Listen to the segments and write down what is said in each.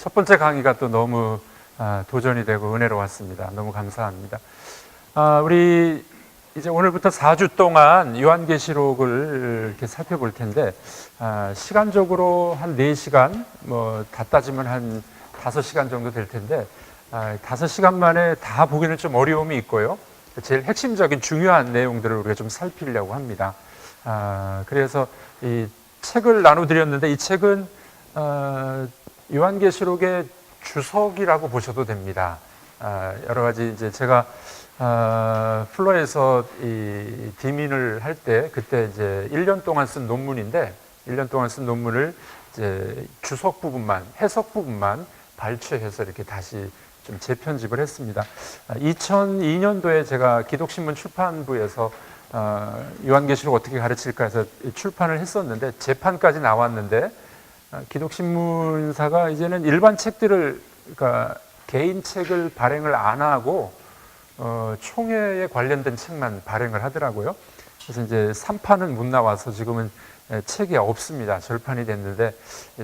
첫 번째 강의가 또 너무 도전이 되고 은혜로웠습니다. 너무 감사합니다. 우리 이제 오늘부터 4주 동안 요한계시록을 이렇게 살펴볼 텐데, 시간적으로 한 4시간, 다 따지면 한 5시간 정도 될 텐데, 5시간 만에 다 보기는 좀 어려움이 있고요. 제일 핵심적인 중요한 내용들을 우리가 좀 살피려고 합니다. 그래서 이 책을 나눠드렸는데, 이 책은 요한계시록의 주석이라고 보셔도 됩니다. 여러 가지 이제 제가 플러에서 이 디민을 할 때 그때 이제 1년 동안 쓴 논문인데, 1년 동안 쓴 논문을 이제 주석 부분만, 해석 부분만 발췌해서 이렇게 다시 좀 재편집을 했습니다. 2002년도에 제가 기독신문 출판부에서 요한계시록 어떻게 가르칠까 해서 출판을 했었는데, 재판까지 나왔는데, 기독신문사가 이제는 일반 책들을, 그러니까 개인 책을 발행을 안 하고 총회에 관련된 책만 발행을 하더라고요. 그래서 이제 3판은 못 나와서 지금은 책이 없습니다. 절판이 됐는데,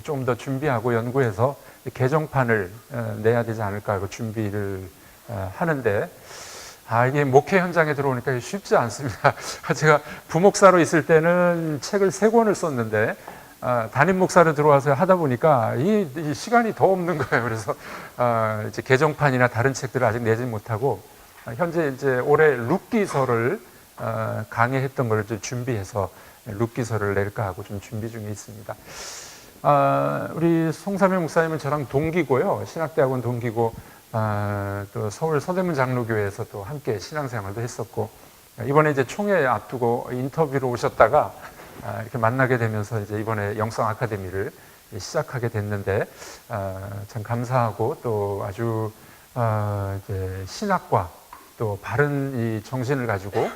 좀 더 준비하고 연구해서 개정판을 내야 되지 않을까 하고 준비를 하는데, 이게 목회 현장에 들어오니까 쉽지 않습니다. 제가 부목사로 있을 때는 책을 3권을 썼는데, 담임 목사로 들어와서 하다 보니까 이 시간이 더 없는 거예요. 그래서 이제 개정판이나 다른 책들을 아직 내지 못하고, 현재 이제 올해 룻기서를 강의했던 걸 준비해서 룻기서를 낼까 하고 좀 준비 중에 있습니다. 우리 송삼현 목사님은 저랑 동기고요. 신학대학원 동기고, 또 서울 서대문 장로교회에서 또 함께 신앙생활도 했었고, 이번에 이제 총회 앞두고 인터뷰로 오셨다가 이렇게 만나게 되면서 이제 이번에 영성 아카데미를 시작하게 됐는데, 참 감사하고 또 아주 이제 신학과 또 바른 이 정신을 가지고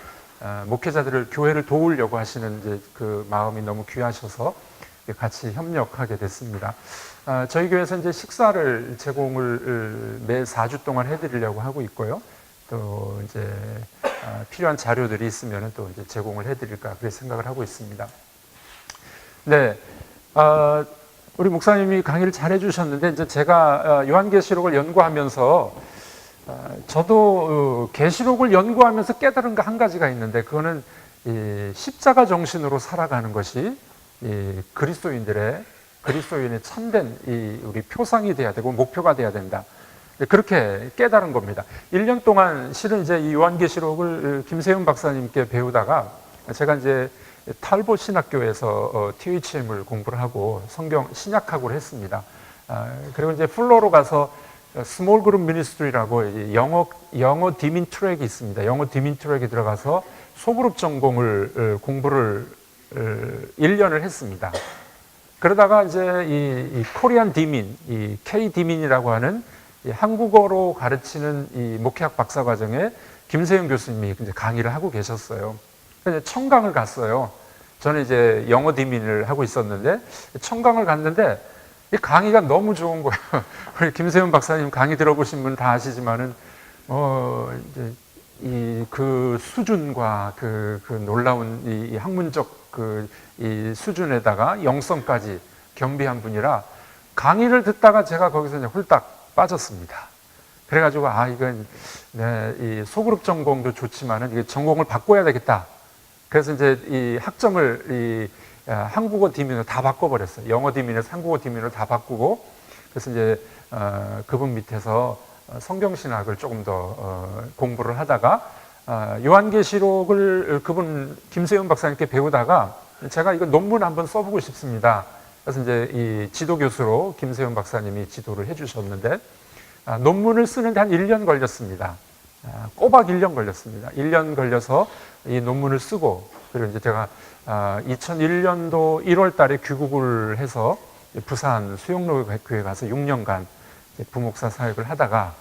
목회자들을, 교회를 도우려고 하시는 이제 그 마음이 너무 귀하셔서 같이 협력하게 됐습니다. 저희 교회에서 이제 식사를 제공을 매 4주 동안 해드리려고 하고 있고요. 또 이제 필요한 자료들이 있으면 또 이제 제공을 해드릴까 그렇게 생각을 하고 있습니다. 네, 우리 목사님이 강의를 잘 해주셨는데, 이제 제가 요한계시록을 연구하면서 저도 계시록을 연구하면서 깨달은 거 한 가지가 있는데, 그거는 이 십자가 정신으로 살아가는 것이 이 그리스도인의 참된 이 우리 표상이 돼야 되고 목표가 돼야 된다. 그렇게 깨달은 겁니다. 1년 동안 실은 이제 이 요한계시록을 김세윤 박사님께 배우다가, 제가 이제 탈봇 신학교에서 THM을 공부를 하고 성경 신약학을 했습니다. 그리고 이제 플로로 가서 스몰 그룹 미니스트리라고 영어 디민 트랙이 있습니다. 영어 디민 트랙에 들어가서 소그룹 전공을 공부를 1년을 했습니다. 그러다가 이제 이 코리안 디민, 이 K 디민이라고 하는 이 한국어로 가르치는 이 목회학 박사 과정에 김세윤 교수님이 이제 강의를 하고 계셨어요. 그래서 청강을 갔어요. 저는 이제 영어 디민을 하고 있었는데 청강을 갔는데 이 강의가 너무 좋은 거예요. 우리 김세윤 박사님 강의 들어보신 분 다 아시지만은 이제 그 수준과 그 놀라운 이 학문적 이 수준에다가 영성까지 겸비한 분이라, 강의를 듣다가 제가 거기서 이제 홀딱 빠졌습니다. 그래가지고 이건 이 소그룹 전공도 좋지만은 이게 전공을 바꿔야 되겠다. 그래서 이제 이 학점을 이 한국어 디민으로 다 바꿔버렸어요. 영어 디민에서 한국어 디민으로 다 바꾸고, 그래서 이제 그분 밑에서 성경신학을 조금 더 공부를 하다가 요한계시록을 그분 김세윤 박사님께 배우다가, 제가 이거 논문 한번 써보고 싶습니다. 그래서 이제 이 지도 교수로 김세윤 박사님이 지도를 해주셨는데, 논문을 쓰는데 한 1년 걸렸습니다. 꼬박 1년 걸렸습니다. 1년 걸려서 이 논문을 쓰고, 그리고 이제 제가 2001년도 1월 달에 귀국을 해서 부산 수영로교회 가서 6년간 부목사 사역을 하다가,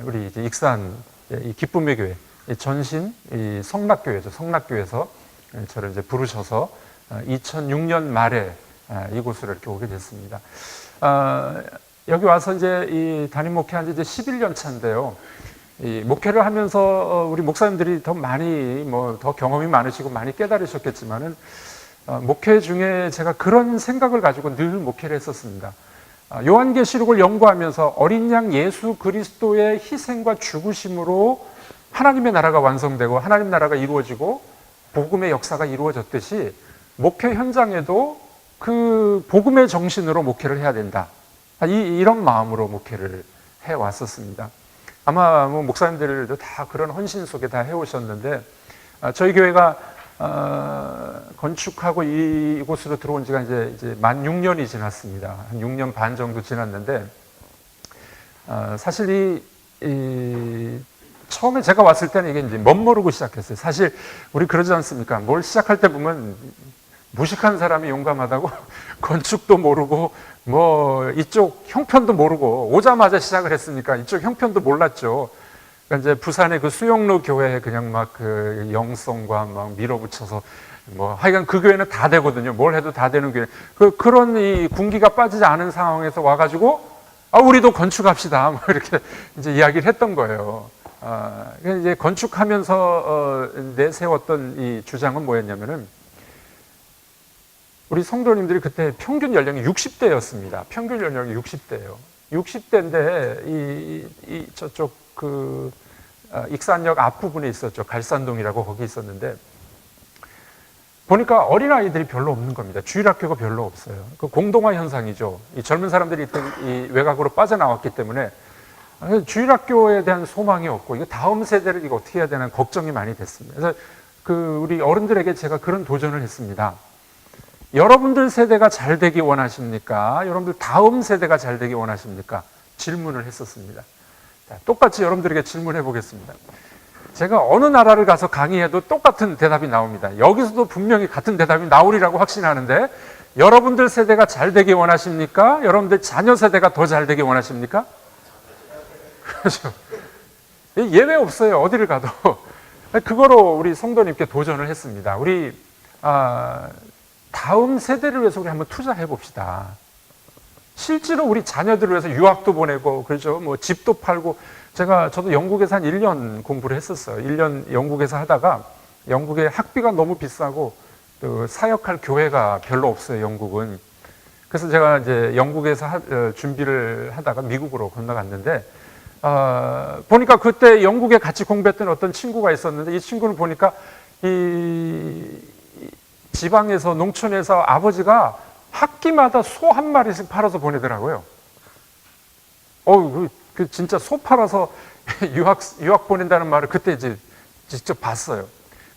우리 이제 익산 이 기쁨의 교회, 전신 이 성락교회죠. 성락교회에서 저를 이제 부르셔서 2006년 말에 이곳으로 이렇게 오게 됐습니다. 여기 와서 이제 이 담임 목회한 지 이제 11년 차인데요. 이 목회를 하면서 우리 목사님들이 더 많이 더 경험이 많으시고 많이 깨달으셨겠지만은, 목회 중에 제가 그런 생각을 가지고 늘 목회를 했었습니다. 요한계시록을 연구하면서 어린 양 예수 그리스도의 희생과 죽으심으로 하나님의 나라가 완성되고 하나님 나라가 이루어지고 복음의 역사가 이루어졌듯이 목회 현장에도 그 복음의 정신으로 목회를 해야 된다. 이런 마음으로 목회를 해왔었습니다. 아마 뭐 목사님들도 다 그런 헌신 속에 다 해오셨는데, 저희 교회가 건축하고 이곳으로 들어온 지가 이제 만 6년이 지났습니다. 한 6년 반 정도 지났는데, 사실 처음에 제가 왔을 때는 이게 이제 멋모르고 시작했어요. 사실 우리 그러지 않습니까? 뭘 시작할 때 보면 무식한 사람이 용감하다고 건축도 모르고 뭐 이쪽 형편도 모르고 오자마자 시작을 했으니까 이쪽 형편도 몰랐죠. 그러니까 이제 부산의 그 수영로 교회에 그냥 막 그 영성과 막 밀어붙여서 뭐 하여간 그 교회는 다 되거든요. 뭘 해도 다 되는 교회. 그런 이 군기가 빠지지 않은 상황에서 와가지고 우리도 건축합시다. 뭐 이렇게 이제 이야기를 했던 거예요. 이제 건축하면서 내세웠던 이 주장은 뭐였냐면은, 우리 성도님들이 그때 평균 연령이 60대였습니다. 평균 연령이 60대예요. 60대인데 저쪽 익산역 앞부분에 있었죠. 갈산동이라고 거기 있었는데, 보니까 어린아이들이 별로 없는 겁니다. 주일학교가 별로 없어요. 그 공동화 현상이죠. 이 젊은 사람들이 이 외곽으로 빠져나왔기 때문에 주일학교에 대한 소망이 없고, 이거 다음 세대를 이거 어떻게 해야 되나 걱정이 많이 됐습니다. 그래서 우리 어른들에게 제가 그런 도전을 했습니다. 여러분들 세대가 잘 되기 원하십니까? 여러분들 다음 세대가 잘 되기 원하십니까? 질문을 했었습니다. 자, 똑같이 여러분들에게 질문해 보겠습니다. 제가 어느 나라를 가서 강의해도 똑같은 대답이 나옵니다. 여기서도 분명히 같은 대답이 나오리라고 확신하는데, 여러분들 세대가 잘 되기 원하십니까? 여러분들 자녀 세대가 더 잘 되기 원하십니까? 그렇죠. 예외 없어요. 어디를 가도. 그거로 우리 성도님께 도전을 했습니다. 우리 다음 세대를 위해서 우리 한번 투자해 봅시다. 실제로 우리 자녀들을 위해서 유학도 보내고, 그렇죠. 뭐 집도 팔고. 저도 영국에서 한 1년 공부를 했었어요. 1년 영국에서 하다가, 영국의 학비가 너무 비싸고 또 사역할 교회가 별로 없어요, 영국은. 그래서 제가 이제 영국에서 준비를 하다가 미국으로 건너갔는데, 보니까 그때 영국에 같이 공부했던 어떤 친구가 있었는데, 이 친구는 보니까 이 지방에서, 농촌에서 아버지가 학기마다 소 한 마리씩 팔아서 보내더라고요. 진짜 소 팔아서 유학 보낸다는 말을 그때 이제 직접 봤어요.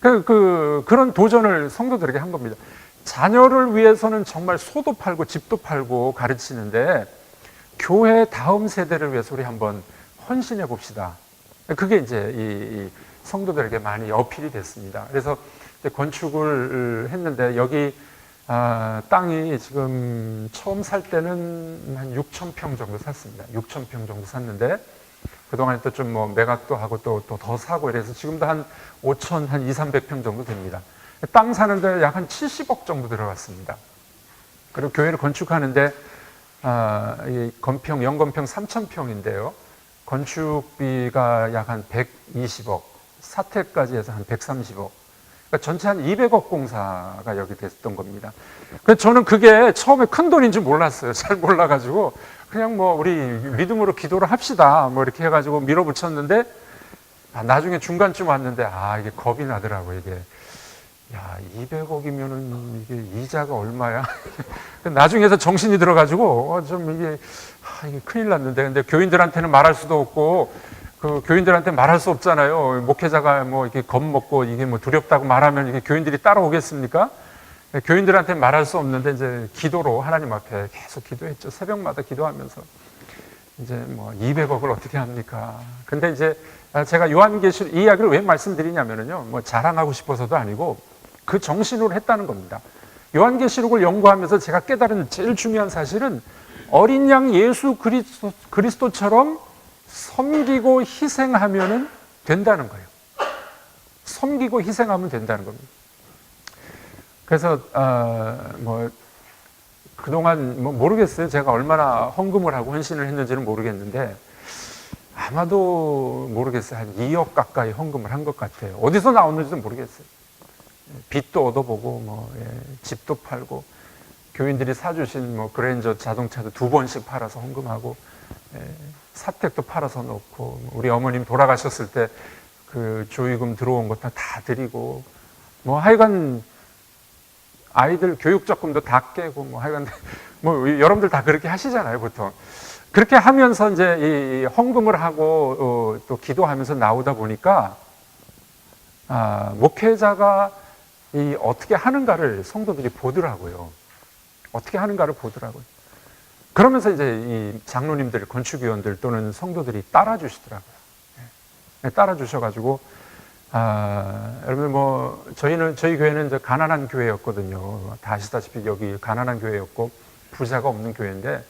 그런 도전을 성도들에게 한 겁니다. 자녀를 위해서는 정말 소도 팔고 집도 팔고 가르치는데, 교회 다음 세대를 위해서 우리 한번 헌신해 봅시다. 그게 이제 이 성도들에게 많이 어필이 됐습니다. 그래서 건축을 했는데, 여기 땅이 지금 처음 살 때는 한 6,000평 정도 샀습니다. 6,000평 정도 샀는데, 그동안에 또 좀 뭐 매각도 하고 또 더 사고 이래서 지금도 한 5,000, 한 200~300평 정도 됩니다. 땅 사는데 약 한 70억 정도 들어갔습니다. 그리고 교회를 건축하는데, 연건평 3,000평인데요. 건축비가 약 한 120억, 사태까지 해서 한 130억. 그러니까 전체 한 200억 공사가 여기 됐던 겁니다. 그래서 저는 그게 처음에 큰 돈인 줄 몰랐어요. 잘 몰라가지고 그냥 뭐 우리 믿음으로 기도를 합시다 뭐 이렇게 해가지고 밀어붙였는데, 나중에 중간쯤 왔는데 이게 겁이 나더라고요. 이게 200억이면은 이게 이자가 얼마야? 나중에서 정신이 들어가지고 좀 이게 큰일 났는데, 근데 교인들한테는 말할 수도 없고, 교인들한테 말할 수 없잖아요. 목회자가 뭐 이렇게 겁먹고 이게 뭐 두렵다고 말하면 이게 교인들이 따라오겠습니까? 교인들한테 말할 수 없는데, 이제 기도로 하나님 앞에 계속 기도했죠. 새벽마다 기도하면서 이제 뭐 200억을 어떻게 합니까? 근데 이제 제가 요한계시록 이 이야기를 왜 말씀드리냐면요, 뭐 자랑하고 싶어서도 아니고 그 정신으로 했다는 겁니다. 요한계시록을 연구하면서 제가 깨달은 제일 중요한 사실은, 어린 양 예수 그리스도처럼 섬기고 희생하면 된다는 거예요. 섬기고 희생하면 된다는 겁니다. 그래서 뭐 그동안 뭐 모르겠어요. 제가 얼마나 헌금을 하고 헌신을 했는지는 모르겠는데, 아마도 모르겠어요. 한 2억 가까이 헌금을 한 것 같아요. 어디서 나오는지도 모르겠어요. 빚도 얻어보고 뭐 집도 팔고, 교인들이 사주신 뭐 그랜저 자동차도 2번씩 팔아서 헌금하고, 사택도 팔아서 놓고, 우리 어머님 돌아가셨을 때 그 조의금 들어온 것 다 드리고, 뭐 하여간 아이들 교육적금도 다 깨고, 뭐 하여간 뭐 여러분들 다 그렇게 하시잖아요, 보통. 그렇게 하면서 이제 이 헌금을 하고 또 기도하면서 나오다 보니까 목회자가 이 어떻게 하는가를 성도들이 보더라고요. 어떻게 하는가를 보더라고요. 그러면서 이제 이 장로님들, 건축위원들 또는 성도들이 따라주시더라고요. 따라주셔가지고 여러분 뭐 저희 교회는 이제 가난한 교회였거든요. 다 아시다시피 여기 가난한 교회였고 부자가 없는 교회인데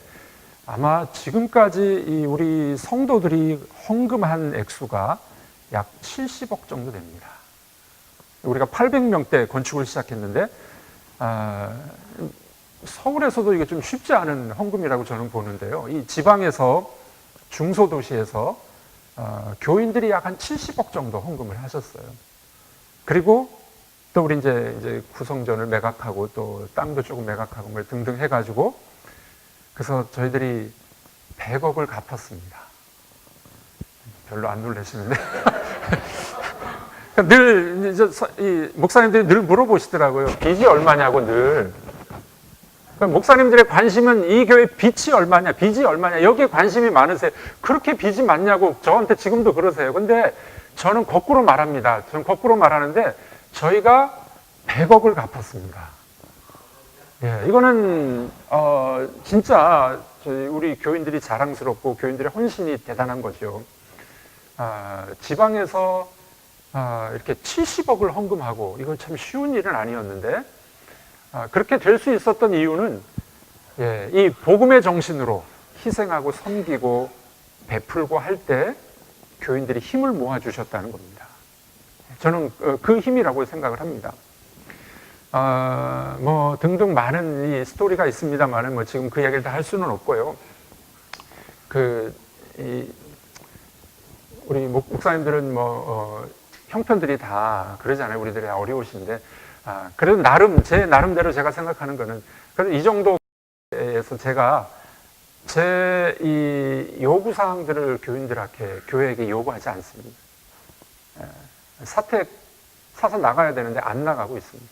아마 지금까지 이 우리 성도들이 헌금한 액수가 약 70억 정도 됩니다. 우리가 800명대 건축을 시작했는데 서울에서도 이게 좀 쉽지 않은 헌금이라고 저는 보는데요. 이 지방에서 중소도시에서 교인들이 약 한 70억 정도 헌금을 하셨어요. 그리고 또 우리 이제 구성전을 매각하고 또 땅도 조금 매각하고 뭐 등등 해가지고 그래서 저희들이 100억을 갚았습니다. 별로 안 놀라시는데. 늘 이 목사님들이 늘 물어보시더라고요. 빚이 얼마냐고 늘. 목사님들의 관심은 이 교회 빚이 얼마냐, 빚이 얼마냐, 여기에 관심이 많으세요. 그렇게 빚이 많냐고 저한테 지금도 그러세요. 근데 저는 거꾸로 말합니다. 저는 거꾸로 말하는데 저희가 100억을 갚았습니다. 예, 이거는 진짜 우리 교인들이 자랑스럽고 교인들의 헌신이 대단한 거죠. 지방에서 이렇게 70억을 헌금하고 이건 참 쉬운 일은 아니었는데 그렇게 될 수 있었던 이유는 이 복음의 정신으로 희생하고 섬기고 베풀고 할 때 교인들이 힘을 모아주셨다는 겁니다. 저는 그 힘이라고 생각을 합니다. 뭐 등등 많은 이 스토리가 있습니다만 뭐 지금 그 이야기를 다 할 수는 없고요. 우리 목사님들은 뭐 형편들이 다 그러잖아요. 우리들이 어려우신데 그래도 제 나름대로 제가 생각하는 거는 그래도 이 정도에서 제가 제 이 요구 사항들을 교회에게 요구하지 않습니다. 사택 사서 나가야 되는데 안 나가고 있습니다.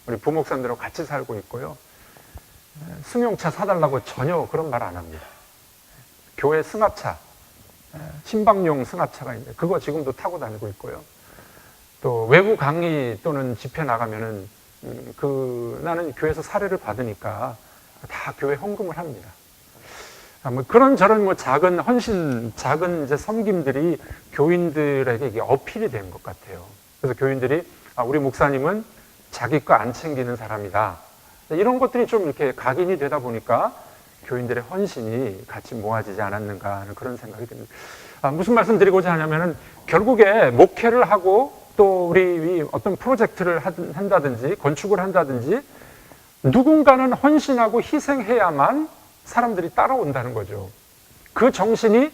우리 부목사님들하고 같이 살고 있고요. 승용차 사달라고 전혀 그런 말 안 합니다. 교회 승합차, 신방용 승합차가 있는데 그거 지금도 타고 다니고 있고요. 또 외부 강의 또는 집회 나가면은 나는 교회에서 사례를 받으니까 다 교회 헌금을 합니다. 뭐 그런저런 뭐 작은 헌신, 작은 이제 섬김들이 교인들에게 이게 어필이 된 것 같아요. 그래서 교인들이 우리 목사님은 자기 거 안 챙기는 사람이다. 이런 것들이 좀 이렇게 각인이 되다 보니까 교인들의 헌신이 같이 모아지지 않았는가 하는 그런 생각이 듭니다. 무슨 말씀 드리고자 하냐면은 결국에 목회를 하고 또 우리 어떤 프로젝트를 한다든지 건축을 한다든지 누군가는 헌신하고 희생해야만 사람들이 따라온다는 거죠. 그 정신이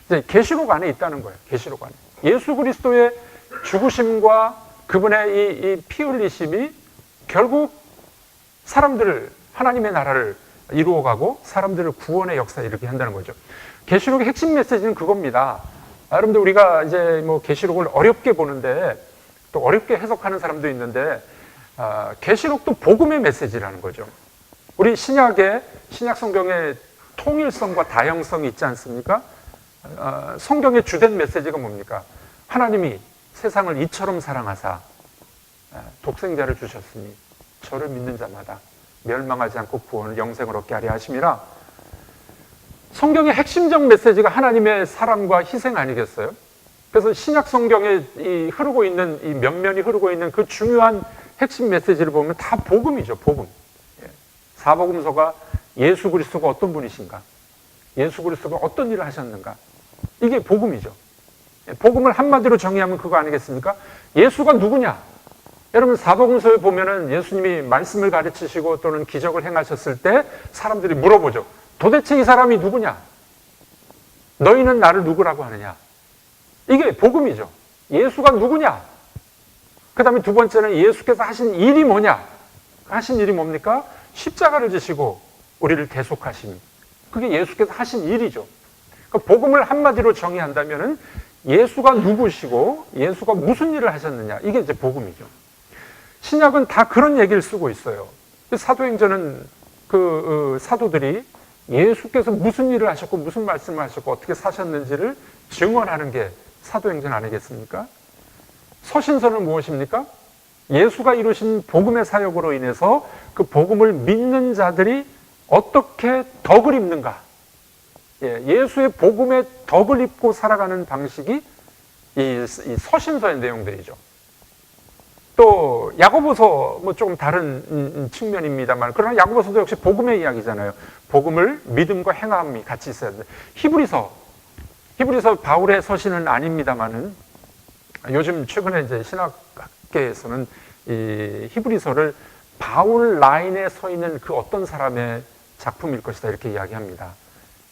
이제 계시록 안에 있다는 거예요. 계시록 안에. 예수 그리스도의 죽으심과 그분의 이 피 흘리심이 결국 사람들을 하나님의 나라를 이루어가고 사람들을 구원의 역사에 이렇게 한다는 거죠. 계시록의 핵심 메시지는 그겁니다. 여러분들 우리가 이제 뭐 계시록을 어렵게 보는데 또 어렵게 해석하는 사람도 있는데 계시록도 복음의 메시지라는 거죠. 우리 신약 성경의 통일성과 다형성이 있지 않습니까? 성경의 주된 메시지가 뭡니까? 하나님이 세상을 이처럼 사랑하사 독생자를 주셨으니 저를 믿는 자마다 멸망하지 않고 구원을 영생을 얻게 하려 하심이라. 성경의 핵심적 메시지가 하나님의 사랑과 희생 아니겠어요? 그래서 신약 성경에 흐르고 있는 이 면면이 흐르고 있는 그 중요한 핵심 메시지를 보면 다 복음이죠. 복음. 사복음서가 예수 그리스도가 어떤 분이신가? 예수 그리스도가 어떤 일을 하셨는가? 이게 복음이죠. 복음을 한마디로 정의하면 그거 아니겠습니까? 예수가 누구냐? 여러분 사복음서에 보면은 예수님이 말씀을 가르치시고 또는 기적을 행하셨을 때 사람들이 물어보죠. 도대체 이 사람이 누구냐? 너희는 나를 누구라고 하느냐? 이게 복음이죠. 예수가 누구냐? 그 다음에 두 번째는 예수께서 하신 일이 뭐냐? 하신 일이 뭡니까? 십자가를 지시고 우리를 대속하심. 그게 예수께서 하신 일이죠. 그러니까 복음을 한마디로 정의한다면은 예수가 누구시고 예수가 무슨 일을 하셨느냐, 이게 이제 복음이죠. 신약은 다 그런 얘기를 쓰고 있어요. 사도행전은 그 사도들이 예수께서 무슨 일을 하셨고 무슨 말씀을 하셨고 어떻게 사셨는지를 증언하는 게 사도행전 아니겠습니까? 서신서는 무엇입니까? 예수가 이루신 복음의 사역으로 인해서 그 복음을 믿는 자들이 어떻게 덕을 입는가, 예수의 복음의 덕을 입고 살아가는 방식이 이 서신서의 내용들이죠. 또 야고보서 뭐 조금 다른 측면입니다만, 그러나 야고보서도 역시 복음의 이야기잖아요. 복음을 믿음과 행함이 같이 있어야 된다. 히브리서 바울의 서신은 아닙니다만은 요즘 최근에 이제 신학계에서는 이 히브리서를 바울 라인에 서 있는 그 어떤 사람의 작품일 것이다 이렇게 이야기합니다.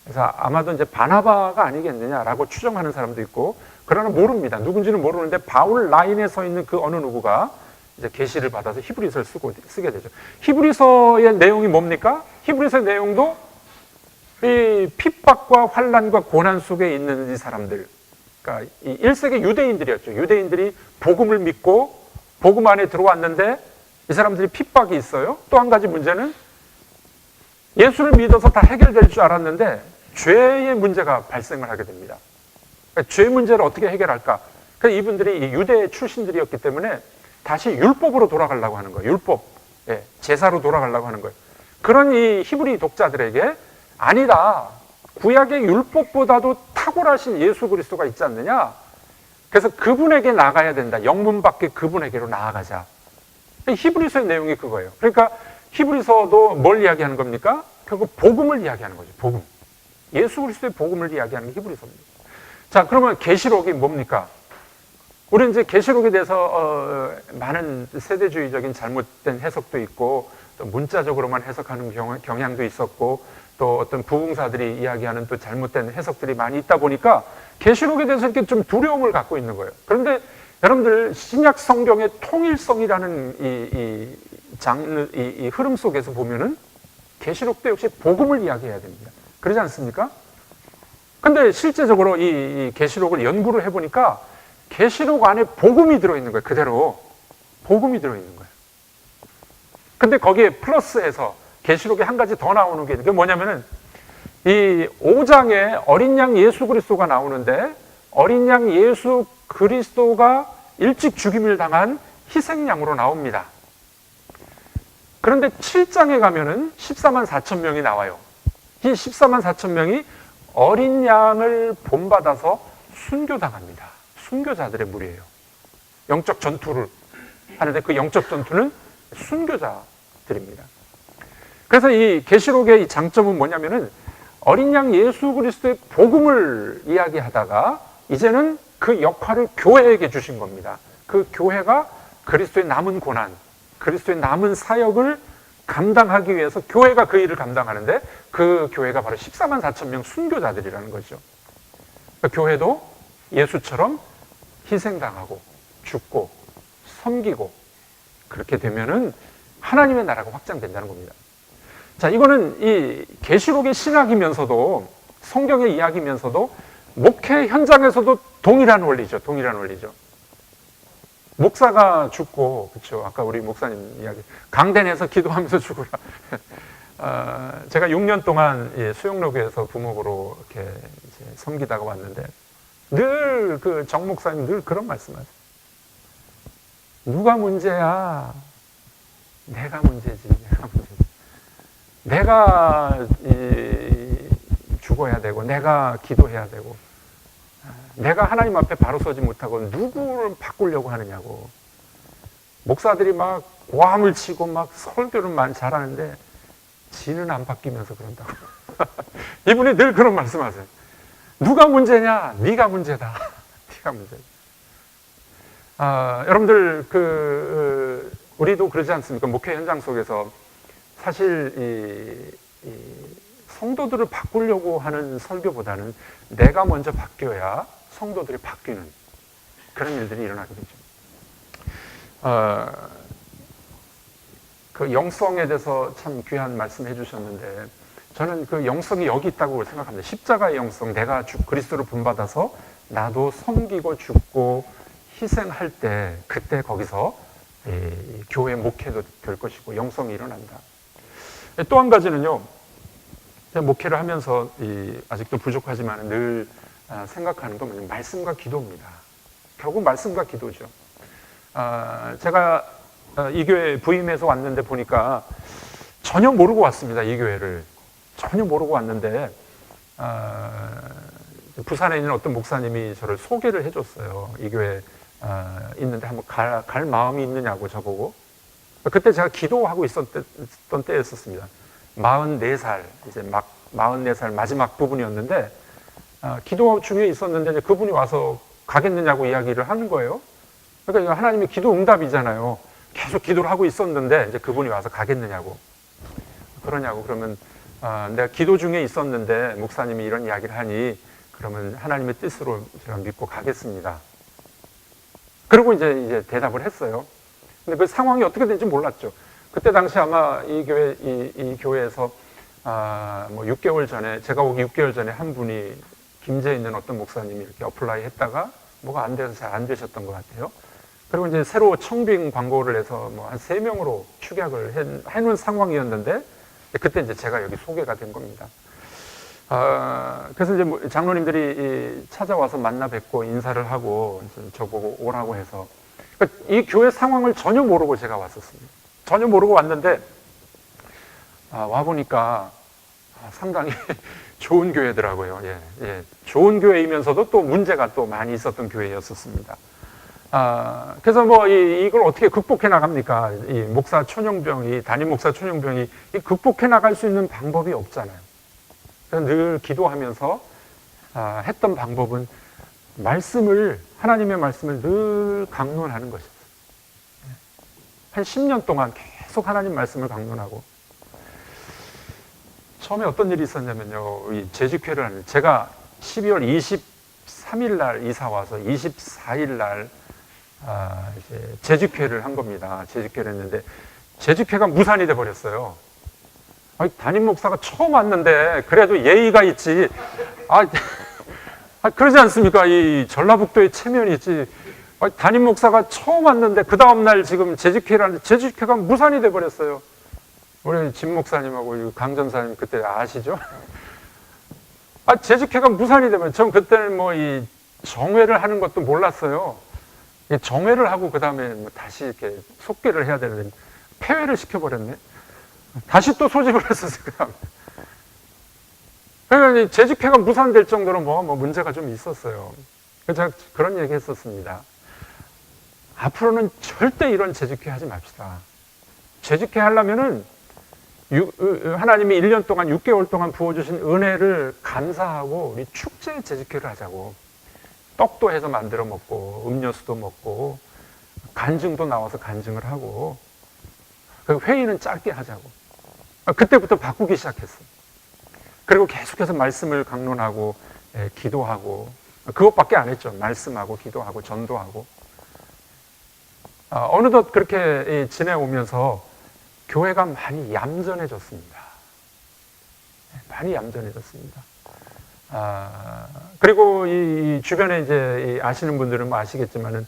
그래서 아마도 이제 바나바가 아니겠느냐라고 추정하는 사람도 있고, 그러나 모릅니다. 누군지는 모르는데 바울 라인에 서 있는 그 어느 누구가 이제 계시를 받아서 히브리서를 쓰게 되죠. 히브리서의 내용이 뭡니까? 히브리서의 내용도 이 핍박과 환난과 고난 속에 있는 이 사람들, 그러니까 이 1세기 유대인들이었죠. 유대인들이 복음을 믿고 복음 안에 들어왔는데 이 사람들이 핍박이 있어요. 또 한 가지 문제는 예수를 믿어서 다 해결될 줄 알았는데 죄의 문제가 발생을 하게 됩니다. 그러니까 죄 문제를 어떻게 해결할까? 그러니까 이분들이 유대 출신들이었기 때문에 다시 율법으로 돌아가려고 하는 거예요. 율법, 제사로 돌아가려고 하는 거예요. 그런 이 히브리 독자들에게 아니다, 구약의 율법보다도 탁월하신 예수 그리스도가 있지 않느냐, 그래서 그분에게 나가야 된다. 영문 밖에 그분에게로 나아가자. 히브리서의 내용이 그거예요. 그러니까 히브리서도 뭘 이야기하는 겁니까? 결국 복음을 이야기하는 거죠. 복음. 예수 그리스도의 복음을 이야기하는 게 히브리서입니다. 자, 그러면 계시록이 뭡니까? 우리 이제 계시록에 대해서 많은 세대주의적인 잘못된 해석도 있고, 또 문자적으로만 해석하는 경향도 있었고, 또 어떤 부흥사들이 이야기하는 또 잘못된 해석들이 많이 있다 보니까 계시록에 대해서 이렇게 좀 두려움을 갖고 있는 거예요. 그런데 여러분들 신약 성경의 통일성이라는 이 흐름 속에서 보면은 계시록도 역시 복음을 이야기해야 됩니다. 그러지 않습니까? 근데 실제적으로 이 계시록을 연구를 해보니까 계시록 안에 복음이 들어있는 거예요. 그대로 복음이 들어있는 거예요. 근데 거기에 플러스해서 계시록에 한 가지 더 나오는 게 뭐냐면은 이 5장에 어린 양 예수 그리스도가 나오는데, 어린 양 예수 그리스도가 일찍 죽임을 당한 희생양으로 나옵니다. 그런데 7장에 가면은 14만 4천 명이 나와요. 이 14만 4천 명이 어린 양을 본받아서 순교당합니다. 순교자들의 무리예요. 영적 전투를 하는데 그 영적 전투는 순교자들입니다. 그래서 이 계시록의 이 장점은 뭐냐면은 어린 양 예수 그리스도의 복음을 이야기하다가 이제는 그 역할을 교회에게 주신 겁니다. 그 교회가 그리스도의 남은 고난, 그리스도의 남은 사역을 감당하기 위해서 교회가 그 일을 감당하는데, 그 교회가 바로 14만 4천 명 순교자들이라는 거죠. 그러니까 교회도 예수처럼 희생당하고 죽고 섬기고 그렇게 되면은 하나님의 나라가 확장된다는 겁니다. 자, 이거는 이 계시록의 신학이면서도 성경의 이야기면서도 목회 현장에서도 동일한 원리죠. 동일한 원리죠. 목사가 죽고, 그렇죠. 아까 우리 목사님 이야기, 강den에서 기도하면서 죽으라. 제가 6년 동안 수영로교에서 부목으로 이렇게 이제 섬기다가 왔는데 늘 그 정 목사님 늘 그런 말씀하세요. 누가 문제야? 내가 문제지. 내가 문제지. 내가 죽어야 되고, 내가 기도해야 되고, 내가 하나님 앞에 바로 서지 못하고 누구를 바꾸려고 하느냐고. 목사들이 막 고함을 치고 막 설교를 잘하는데 지는 안 바뀌면서 그런다고. 이분이 늘 그런 말씀하세요. 누가 문제냐? 네가 문제다. 네가 문제다. 여러분들 우리도 그러지 않습니까? 목회 현장 속에서 사실 이 성도들을 바꾸려고 하는 설교보다는 내가 먼저 바뀌어야 성도들이 바뀌는 그런 일들이 일어나게 되죠. 그 영성에 대해서 참 귀한 말씀 해주셨는데 저는 그 영성이 여기 있다고 생각합니다. 십자가의 영성, 내가 그리스도로 본받아서 나도 섬기고 죽고 희생할 때 그때 거기서 교회 목회도 될 것이고 영성이 일어난다. 또 한 가지는요, 목회를 하면서 아직도 부족하지만 늘 생각하는 건 뭐냐면 말씀과 기도입니다. 결국 말씀과 기도죠. 제가 이 교회 부임해서 왔는데 보니까 전혀 모르고 왔습니다. 이 교회를 전혀 모르고 왔는데 부산에 있는 어떤 목사님이 저를 소개를 해줬어요. 이 교회 있는데 한번 갈 마음이 있느냐고 저보고. 그때 제가 기도하고 있었던 때였었습니다. 44살, 이제 막 44살 마지막 부분이었는데 기도 중에 있었는데 이제 그분이 와서 가겠느냐고 이야기를 하는 거예요. 그러니까 하나님이 기도 응답이잖아요. 계속 기도를 하고 있었는데 이제 그분이 와서 가겠느냐고. 그러냐고. 그러면 내가 기도 중에 있었는데 목사님이 이런 이야기를 하니 그러면 하나님의 뜻으로 제가 믿고 가겠습니다. 그리고 이제 대답을 했어요. 근데 그 상황이 어떻게 될지 몰랐죠. 그때 당시 아마 이 교회에서 뭐 6개월 전에, 제가 오기 6개월 전에 한 분이 김제에 있는 어떤 목사님이 이렇게 어플라이 했다가 뭐가 안 돼서 잘 안 되셨던 것 같아요. 그리고 이제 새로 청빙 광고를 해서 뭐 한 3명으로 축약을 해놓은 상황이었는데 그때 이제 제가 여기 소개가 된 겁니다. 그래서 이제 장로님들이 찾아와서 만나 뵙고 인사를 하고 저보고 오라고 해서 그러니까 이 교회 상황을 전혀 모르고 제가 왔었습니다. 전혀 모르고 왔는데 와보니까 상당히 좋은 교회더라고요. 예. 좋은 교회이면서도 또 문제가 또 많이 있었던 교회였었습니다. 그래서 뭐 이걸 어떻게 극복해 나갑니까? 이 목사 초년병이, 담임 목사 초년병이 극복해 나갈 수 있는 방법이 없잖아요. 그래서 늘 기도하면서 했던 방법은 하나님의 말씀을 늘 강론하는 것이었어요. 한 10년 동안 계속 하나님 말씀을 강론하고 처음에 어떤 일이 있었냐면요. 이 재직회를 하는데 제가 12월 23일 날 이사 와서 24일 날 이제 재직회를 한 겁니다. 재직회를 했는데 재직회가 무산이 돼 버렸어요. 담임 목사가 처음 왔는데 그래도 예의가 있지. 그러지 않습니까? 이 전라북도의 체면이 있지. 담임 목사가 처음 왔는데 그 다음 날 지금 재직회를 하는데 재직회가 무산이 돼 버렸어요. 우리 진 목사님하고 강 전사님 그때 아시죠? 재직회가 무산이 되면 전 그때는 뭐 이 정회를 하는 것도 몰랐어요. 정회를 하고 그 다음에 뭐 다시 이렇게 속개를 해야 되는데 폐회를 시켜버렸네. 다시 또 소집을 했었어요. 그 다음에. 그러니까 재직회가 무산될 정도로 뭐 문제가 좀 있었어요. 그래서 제가 그런 얘기 했었습니다. 앞으로는 절대 이런 재직회 하지 맙시다. 재직회 하려면은 하나님이 1년 동안 6개월 동안 부어주신 은혜를 감사하고 우리 축제 재직회를 하자고. 떡도 해서 만들어 먹고 음료수도 먹고 간증도 나와서 간증을 하고 회의는 짧게 하자고. 그때부터 바꾸기 시작했어요. 그리고 계속해서 말씀을 강론하고 기도하고 그것밖에 안 했죠. 말씀하고 기도하고 전도하고. 어느덧 그렇게 지내오면서 교회가 많이 얌전해졌습니다. 많이 얌전해졌습니다. 그리고 이 주변에 이제 아시는 분들은 뭐 아시겠지만은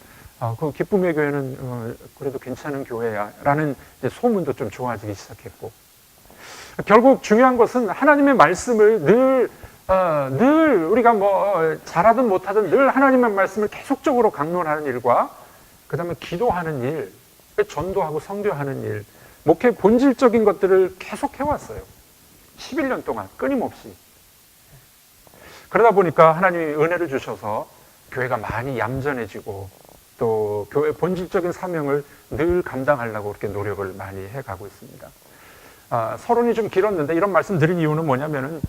그 기쁨의 교회는 그래도 괜찮은 교회야라는 소문도 좀 좋아지기 시작했고, 결국 중요한 것은 하나님의 말씀을 늘 우리가 뭐 잘하든 못하든 늘 하나님의 말씀을 계속적으로 강론하는 일과 그 다음에 기도하는 일, 전도하고 선교하는 일, 목회 본질적인 것들을 계속 해왔어요. 11년 동안 끊임없이. 그러다 보니까 하나님이 은혜를 주셔서 교회가 많이 얌전해지고 또 교회 본질적인 사명을 늘 감당하려고 그렇게 노력을 많이 해가고 있습니다. 서론이 좀 길었는데 이런 말씀 드린 이유는 뭐냐면은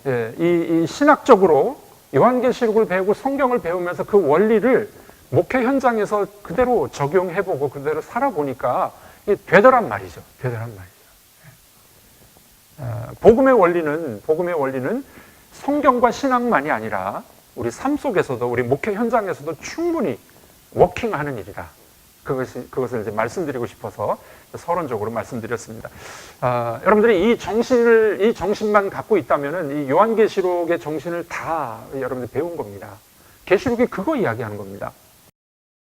이 신학적으로 요한계시록을 배우고 성경을 배우면서 그 원리를 목회 현장에서 그대로 적용해보고 그대로 살아보니까 이게 되더란 말이죠. 복음의 원리는 성경과 신학만이 아니라 우리 삶 속에서도 우리 목회 현장에서도 충분히 워킹하는 일이다. 그것을 이제 말씀드리고 싶어서 서론적으로 말씀드렸습니다. 여러분들이 이 정신만 갖고 있다면은 이 요한계시록의 정신을 다 여러분들 배운 겁니다. 계시록이 그거 이야기하는 겁니다.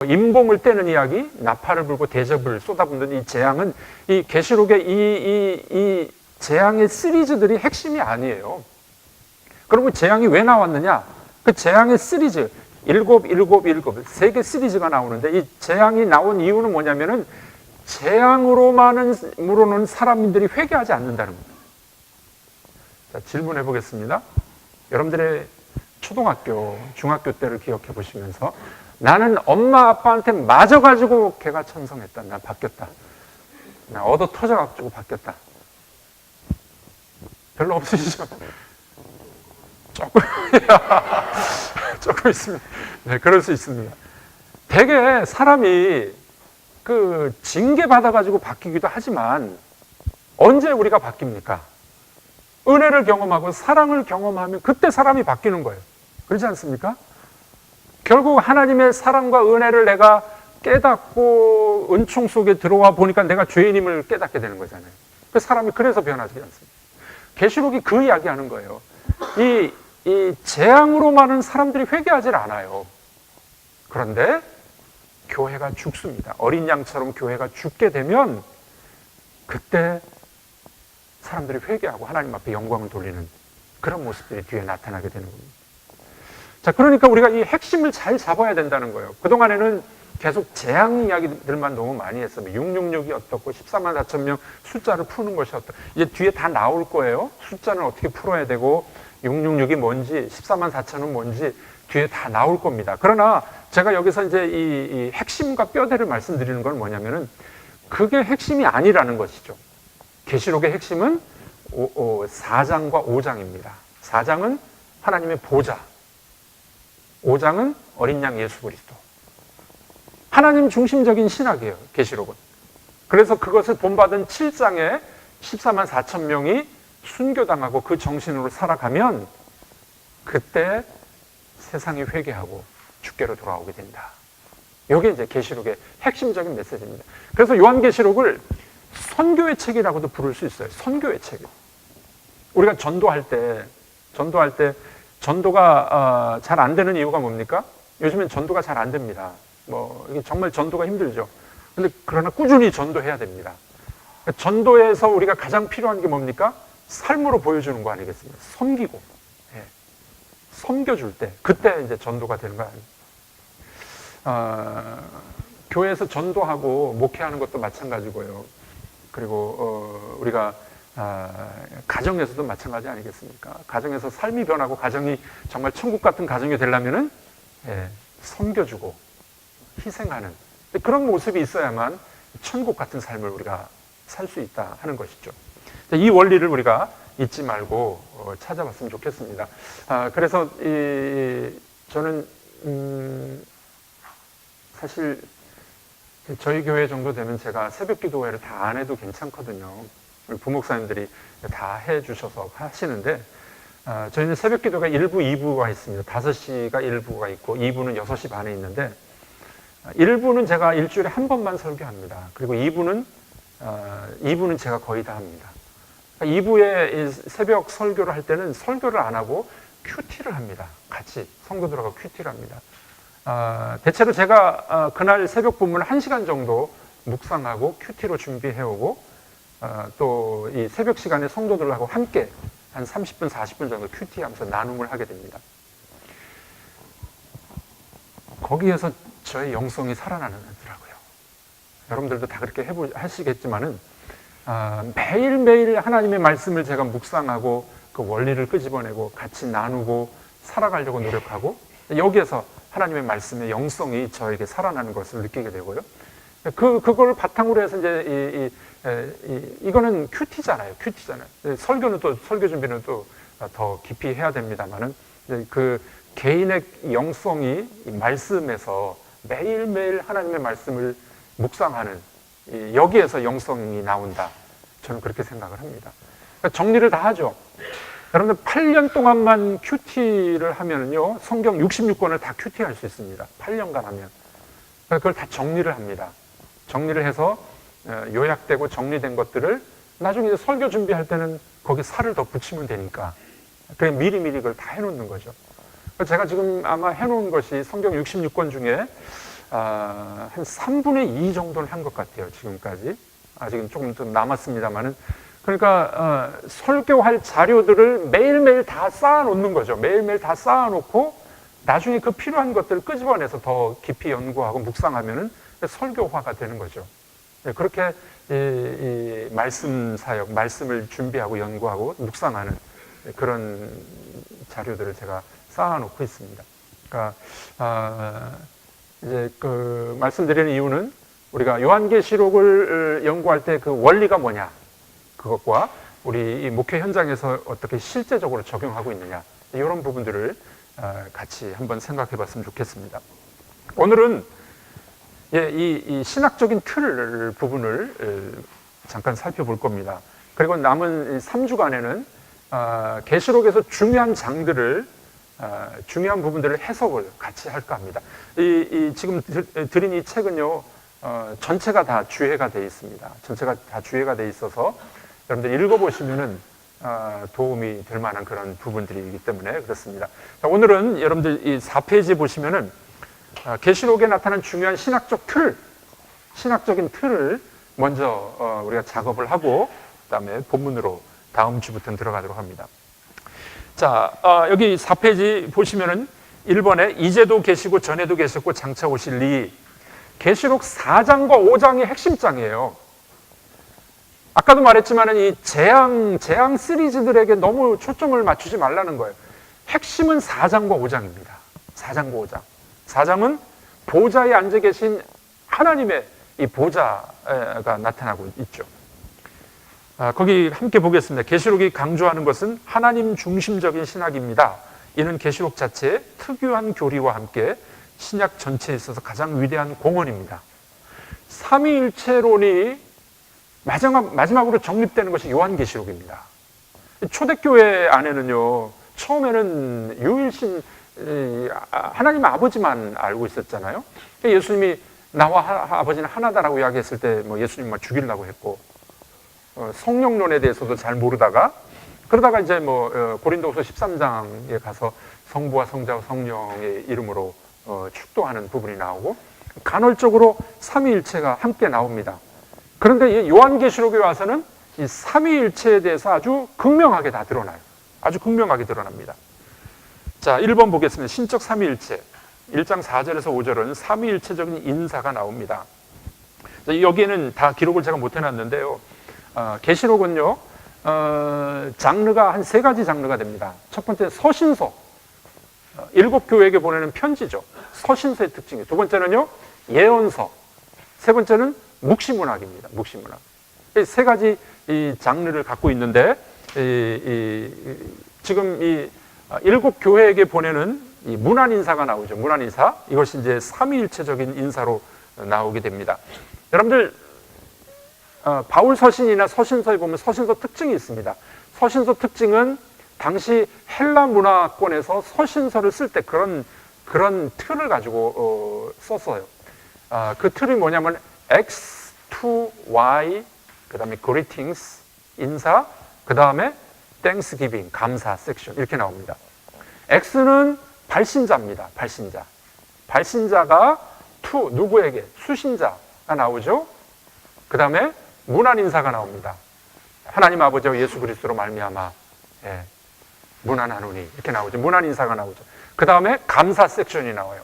임봉을 떼는 이야기, 나팔을 불고 대접을 쏟아붓는 이 재앙은 이 계시록의 이 재앙의 시리즈들이 핵심이 아니에요. 그러면 재앙이 왜 나왔느냐? 그 재앙의 시리즈, 7, 3개 시리즈가 나오는데 이 재앙이 나온 이유는 뭐냐면은 재앙으로는 사람들이 회개하지 않는다는 겁니다. 자, 질문해 보겠습니다. 여러분들의 초등학교, 중학교 때를 기억해 보시면서 나는 엄마 아빠한테 맞아가지고 걔가 천성했다. 나 바뀌었다. 나 얻어 터져가지고 바뀌었다. 별로 없으시죠? 조금 있습니다. 네, 그럴 수 있습니다. 되게 사람이 그 징계 받아가지고 바뀌기도 하지만 언제 우리가 바뀝니까? 은혜를 경험하고 사랑을 경험하면 그때 사람이 바뀌는 거예요. 그렇지 않습니까? 결국 하나님의 사랑과 은혜를 내가 깨닫고 은총 속에 들어와 보니까 내가 죄인임을 깨닫게 되는 거잖아요. 그 사람이 그래서 변하지 않습니다. 계시록이 그 이야기하는 거예요. 이 재앙으로만은 사람들이 회개하지 않아요. 그런데 교회가 죽습니다. 어린 양처럼 교회가 죽게 되면 그때 사람들이 회개하고 하나님 앞에 영광을 돌리는 그런 모습들이 뒤에 나타나게 되는 겁니다. 자, 그러니까 우리가 이 핵심을 잘 잡아야 된다는 거예요. 그동안에는 계속 재앙 이야기들만 너무 많이 했어요. 666이 어떻고 14만 4천 명 숫자를 푸는 것이 어떻고 이제 뒤에 다 나올 거예요. 숫자는 어떻게 풀어야 되고 666이 뭔지 14만 4천은 뭔지 뒤에 다 나올 겁니다. 그러나 제가 여기서 이제 이 핵심과 뼈대를 말씀드리는 건 뭐냐면은 그게 핵심이 아니라는 것이죠. 계시록의 핵심은 4장과 5장입니다. 4장은 하나님의 보좌, 5장은 어린 양 예수 그리스도. 하나님 중심적인 신학이에요, 계시록은. 그래서 그것을 본받은 7장에 14만 4천 명이 순교당하고 그 정신으로 살아가면 그때 세상이 회개하고 주께로 돌아오게 된다. 이게 이제 계시록의 핵심적인 메시지입니다. 그래서 요한계시록을 선교의 책이라고도 부를 수 있어요. 선교의 책. 우리가 전도할 때 전도가 잘 안 되는 이유가 뭡니까? 요즘엔 전도가 잘 안 됩니다. 이게 정말 전도가 힘들죠. 그러나 꾸준히 전도해야 됩니다. 전도에서 우리가 가장 필요한 게 뭡니까? 삶으로 보여주는 거 아니겠습니까? 섬기고, 섬겨줄 때, 그때 이제 전도가 되는 거 아니에요. 교회에서 전도하고 목회하는 것도 마찬가지고요. 그리고 우리가 가정에서도 마찬가지 아니겠습니까? 가정에서 삶이 변하고 가정이 정말 천국 같은 가정이 되려면은 섬겨주고 희생하는 그런 모습이 있어야만 천국 같은 삶을 우리가 살 수 있다 하는 것이죠. 이 원리를 우리가 잊지 말고 찾아봤으면 좋겠습니다. 그래서 저는 사실 저희 교회 정도 되면 제가 새벽 기도회를 다 안 해도 괜찮거든요. 우리 부목사님들이 다 해주셔서 하시는데 저희는 새벽 기도가 1부, 2부가 있습니다. 5시가 1부가 있고 2부는 6시 반에 있는데 1부는 제가 일주일에 한 번만 설교합니다. 그리고 2부는 제가 거의 다 합니다. 2부에 새벽 설교를 할 때는 설교를 안 하고 큐티를 합니다. 같이 성도들하고 큐티를 합니다. 대체로 제가 그날 새벽 본문을 1시간 정도 묵상하고 큐티로 준비해오고 또 이 새벽 시간에 성도들하고 함께 한 30분, 40분 정도 큐티하면서 나눔을 하게 됩니다. 거기에서 저의 영성이 살아나더라고요. 여러분들도 다 그렇게 하시겠지만은 매일매일 하나님의 말씀을 제가 묵상하고 그 원리를 끄집어내고 같이 나누고 살아가려고 노력하고 여기에서 하나님의 말씀의 영성이 저에게 살아나는 것을 느끼게 되고요. 그걸 바탕으로 해서 이제 이거는 큐티잖아요. 설교는 또 설교 준비는 또 더 깊이 해야 됩니다만은 그 개인의 영성이 이 말씀에서 매일매일 하나님의 말씀을 묵상하는 여기에서 영성이 나온다. 저는 그렇게 생각을 합니다. 그러니까 정리를 다 하죠. 여러분들 8년 동안만 큐티를 하면요 성경 66권을 다 큐티할 수 있습니다. 8년간 하면 그걸 다 정리를 합니다. 정리를 해서 요약되고 정리된 것들을 나중에 이제 설교 준비할 때는 거기 살을 더 붙이면 되니까 그냥 미리미리 그걸 다 해놓는 거죠. 제가 지금 아마 해놓은 것이 성경 66권 중에 한 3분의 2 정도는 한 것 같아요. 지금까지. 아직은 조금 좀 남았습니다만은. 그러니까 설교할 자료들을 매일매일 다 쌓아놓는 거죠. 매일매일 다 쌓아놓고 나중에 그 필요한 것들을 끄집어내서 더 깊이 연구하고 묵상하면은 설교화가 되는 거죠. 그렇게 이 말씀 사역, 말씀을 준비하고 연구하고 묵상하는 그런 자료들을 제가 쌓아놓고 있습니다. 그러니까 이제 그 말씀드리는 이유는 우리가 요한계시록을 연구할 때 그 원리가 뭐냐, 그것과 우리 이 목회 현장에서 어떻게 실제적으로 적용하고 있느냐, 이런 부분들을 같이 한번 생각해 봤으면 좋겠습니다. 오늘은 이 신학적인 틀 부분을 잠깐 살펴볼 겁니다. 그리고 남은 3주간에는 계시록에서 중요한 장들을 중요한 부분들을 해석을 같이 할까 합니다. 지금 드린 이 책은요, 전체가 다 주해가 되어 있습니다. 전체가 다 주해가 되어 있어서 여러분들 읽어보시면은 도움이 될 만한 그런 부분들이기 때문에 그렇습니다. 자, 오늘은 여러분들 이 4페이지 보시면은 계시록에 나타난 중요한 신학적인 틀을 먼저 우리가 작업을 하고 그다음에 본문으로 다음 주부터 들어가도록 합니다. 자, 여기 4페이지 보시면은 1번에 이제도 계시고 전에도 계셨고 장차 오실 이 계시록 4장과 5장이 핵심장이에요. 아까도 말했지만은 이 재앙 시리즈들에게 너무 초점을 맞추지 말라는 거예요. 핵심은 4장과 5장입니다. 4장과 5장. 4장은 보좌에 앉아 계신 하나님의 이 보좌가 나타나고 있죠. 거기 함께 보겠습니다. 계시록이 강조하는 것은 하나님 중심적인 신학입니다. 이는 계시록 자체의 특유한 교리와 함께 신약 전체에 있어서 가장 위대한 공헌입니다. 삼위일체론이 마지막으로 정립되는 것이 요한계시록입니다. 초대교회 안에는요, 처음에는 유일신 하나님 아버지만 알고 있었잖아요. 예수님이 나와 아버지는 하나다라고 이야기했을 때 뭐 예수님 죽이려고 했고, 성령론에 대해서도 잘 모르다가, 그러다가 이제 고린도후서 13장에 가서 성부와 성자와 성령의 이름으로 축도하는 부분이 나오고, 간헐적으로 삼위일체가 함께 나옵니다. 그런데 이 요한계시록에 와서는 이 삼위일체에 대해서 아주 극명하게 다 드러나요. 아주 극명하게 드러납니다. 자, 1번 보겠습니다. 신적 삼위일체. 1장 4절에서 5절은 삼위일체적인 인사가 나옵니다. 여기에는 다 기록을 제가 못 해놨는데요. 계시록은요, 장르가 한 3가지 장르가 됩니다. 첫 번째 서신서. 7교회에게 보내는 편지죠. 서신서의 특징이에요. 두 번째는요, 예언서. 세 번째는 묵시문학입니다. 묵시문학. 이 3가지 이 장르를 갖고 있는데, 지금 이 7교회에게 보내는 이 문안인사가 나오죠. 문안인사. 이것이 이제 삼위일체적인 인사로 나오게 됩니다. 여러분들, 바울 서신이나 서신서에 보면 서신서 특징이 있습니다. 서신서 특징은 당시 헬라 문화권에서 서신서를 쓸 때 그런 틀을 가지고 썼어요. 그 틀이 뭐냐면 X to Y, 그 다음에 greetings, 인사, 그 다음에 Thanksgiving, 감사 섹션, 이렇게 나옵니다. X는 발신자입니다. 발신자가 to, 누구에게? 수신자가 나오죠. 그 다음에 문안인사가 나옵니다. 하나님 아버지와 예수 그리스도로 말미암아 문안하노니, 이렇게 나오죠. 문안인사가 나오죠. 그 다음에 감사 섹션이 나와요.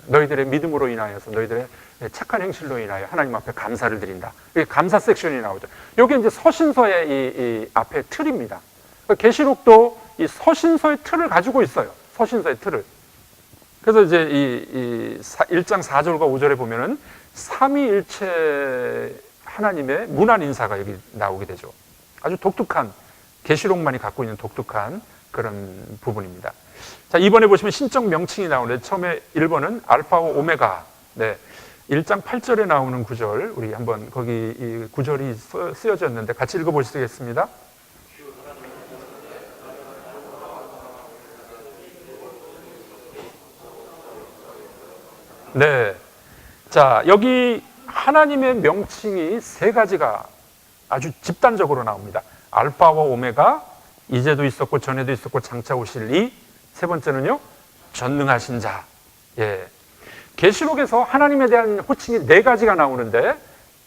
너희들의 믿음으로 인하여서, 너희들의 착한 행실로 인하여 하나님 앞에 감사를 드린다. 이게 감사 섹션이 나오죠. 이게 이제 서신서의 이 앞에 틀입니다. 계시록도 이 서신서의 틀을 가지고 있어요. 서신서의 틀을. 그래서 이제 이 1장 4절과 5절에 보면은 삼위일체 하나님의 문안인사가 여기 나오게 되죠. 아주 독특한, 계시록만이 갖고 있는 독특한 그런 부분입니다. 자, 이번에 보시면 신적 명칭이 나오는데, 처음에 1번은 알파와 오메가. 네. 1장 8절에 나오는 구절, 우리 한번 거기 이 구절이 쓰여져 있는데 같이 읽어보시겠습니다? 네. 자, 여기 하나님의 명칭이 세 가지가 아주 집단적으로 나옵니다. 알파와 오메가, 이제도 있었고 전에도 있었고 장차 오실 이, 세 번째는요, 전능하신 자. 예. 계시록에서 하나님에 대한 호칭이 네 가지가 나오는데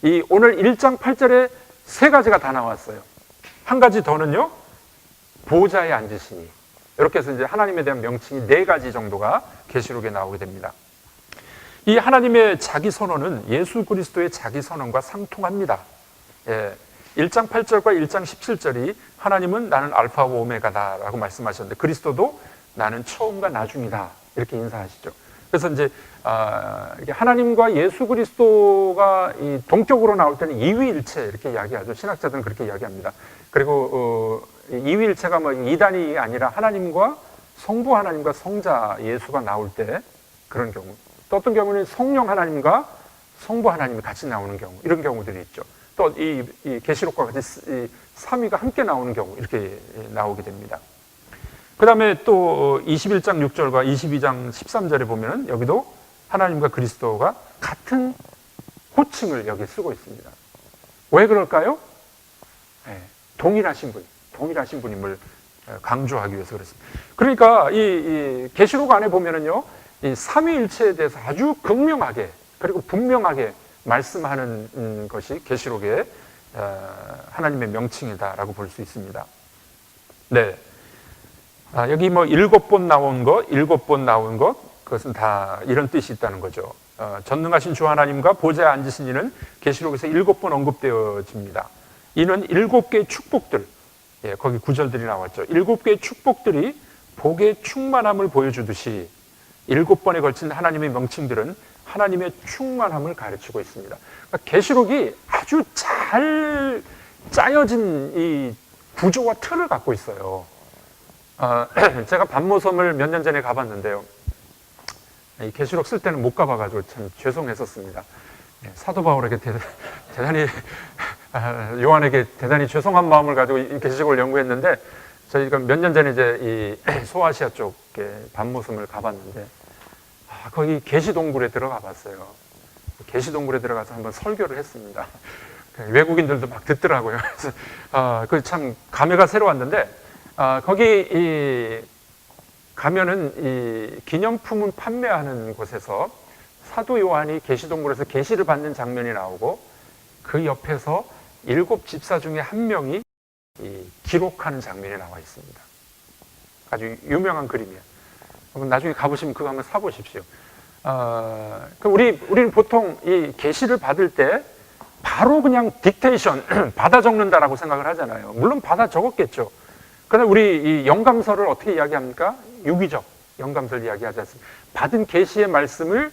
이 오늘 1장 8절에 세 가지가 다 나왔어요. 한 가지 더는요, 보좌에 앉으시니. 이렇게 해서 이제 하나님에 대한 명칭이 네 가지 정도가 계시록에 나오게 됩니다. 이 하나님의 자기 선언은 예수 그리스도의 자기 선언과 상통합니다. 예. 1장 8절과 1장 17절이 하나님은 나는 알파와 오메가다라고 말씀하셨는데 그리스도도 나는 처음과 나중이다 이렇게 인사하시죠. 그래서 이제 하나님과 예수 그리스도가 이 동격으로 나올 때는 이위일체 이렇게 이야기하죠. 신학자들은 그렇게 이야기합니다. 그리고 이위일체가 뭐 이단이 아니라 하나님과 성부 하나님과 성자 예수가 나올 때 그런 경우, 또 어떤 경우는 성령 하나님과 성부 하나님이 같이 나오는 경우, 이런 경우들이 있죠. 또 이 계시록과 같이 이 삼위가 함께 나오는 경우 이렇게 나오게 됩니다. 그 다음에 또 21장 6절과 22장 13절에 보면은 여기도 하나님과 그리스도가 같은 호칭을 여기 쓰고 있습니다. 왜 그럴까요? 네, 동일하신 분임을 강조하기 위해서 그렇습니다. 그러니까 이 계시록 안에 보면은요, 이 삼위일체에 대해서 아주 극명하게 그리고 분명하게 말씀하는 것이 계시록의 하나님의 명칭이다라고 볼 수 있습니다. 네. 여기 뭐 7번 나온 것, 그것은 다 이런 뜻이 있다는 거죠. 전능하신 주 하나님과 보좌에 앉으신 이는 계시록에서 7번 언급되어집니다. 이는 7개의 축복들, 예, 거기 구절들이 나왔죠. 7개의 축복들이 복의 충만함을 보여주듯이 7번에 걸친 하나님의 명칭들은 하나님의 충만함을 가르치고 있습니다. 그러니까 계시록이 아주 잘 짜여진 이 구조와 틀을 갖고 있어요. 제가 반모섬을 몇 년 전에 가봤는데요. 이 계시록 쓸 때는 못 가봐가지고 참 죄송했었습니다. 사도 바울에게 대단히 요한에게 대단히 죄송한 마음을 가지고 이 계시록을 연구했는데 저희가 몇 년 전에 이제 이 소아시아 쪽에 반모섬을 가봤는데 거기 계시동굴에 들어가 봤어요. 계시동굴에 들어가서 한번 설교를 했습니다. 외국인들도 막 듣더라고요. 그래서 그 참 감회가 새로웠는데 거기 가면은 이 기념품을 판매하는 곳에서 사도 요한이 계시동굴에서 계시를 받는 장면이 나오고 그 옆에서 7 집사 중에 한 명이 기록하는 장면이 나와 있습니다. 아주 유명한 그림이에요. 나중에 가보시면 그거 한번 사보십시오. 우리는 보통 이 계시를 받을 때 바로 그냥 딕테이션 받아 적는다라고 생각을 하잖아요. 물론 받아 적었겠죠. 그러나 우리 이 영감서를 어떻게 이야기합니까? 유기적 영감서를 이야기하지 않습니까? 받은 계시의 말씀을